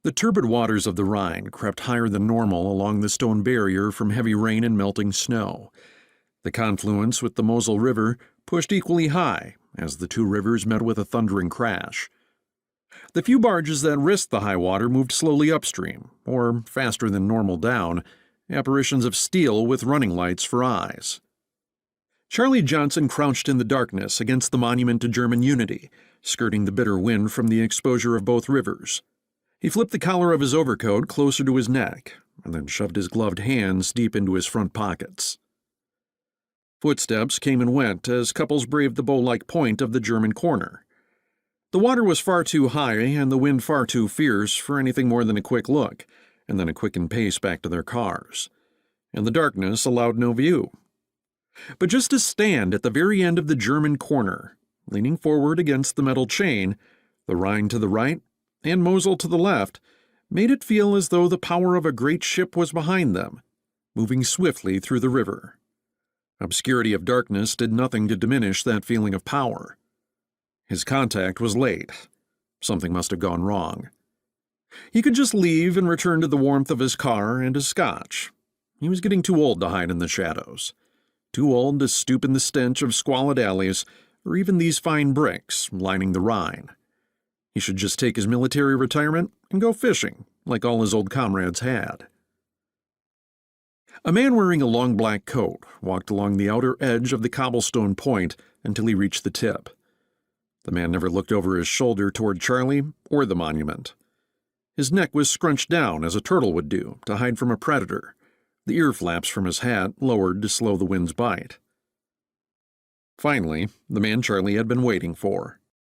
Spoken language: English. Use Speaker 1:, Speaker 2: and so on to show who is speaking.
Speaker 1: The turbid waters of the Rhine crept higher than normal along the stone barrier from heavy rain and melting snow. The confluence with the Mosel River pushed equally high as the two rivers met with a thundering crash. The few barges that risked the high water moved slowly upstream, or faster than normal down, apparitions of steel with running lights for eyes. Charlie Johnson crouched in the darkness against the monument to German unity, skirting the bitter wind from the exposure of both rivers. He flipped the collar of his overcoat closer to his neck, and then shoved his gloved hands deep into his front pockets. Footsteps came and went as couples braved the bow-like point of the German corner. The water was far too high and the wind far too fierce for anything more than a quick look, and then a quickened pace back to their cars. And the darkness allowed no view. But just to stand at the very end of the German corner, leaning forward against the metal chain, the Rhine to the right and Mosel to the left, made it feel as though the power of a great ship was behind them, moving swiftly through the river. Obscurity of darkness did nothing to diminish that feeling of power. His contact was late. Something must have gone wrong. He could just leave and return to the warmth of his car and his scotch. He was getting too old to hide in the shadows, too old to stoop in the stench of squalid alleys or even these fine bricks lining the Rhine. He should just take his military retirement and go fishing, like all his old comrades had. A man wearing a long black coat walked along the outer edge of the cobblestone point until he reached the tip. The man never looked over his shoulder toward Charlie or the monument. His neck was scrunched down as a turtle would do to hide from a predator, the ear flaps from his hat lowered to slow the wind's bite. Finally, the man Charlie had been waiting for.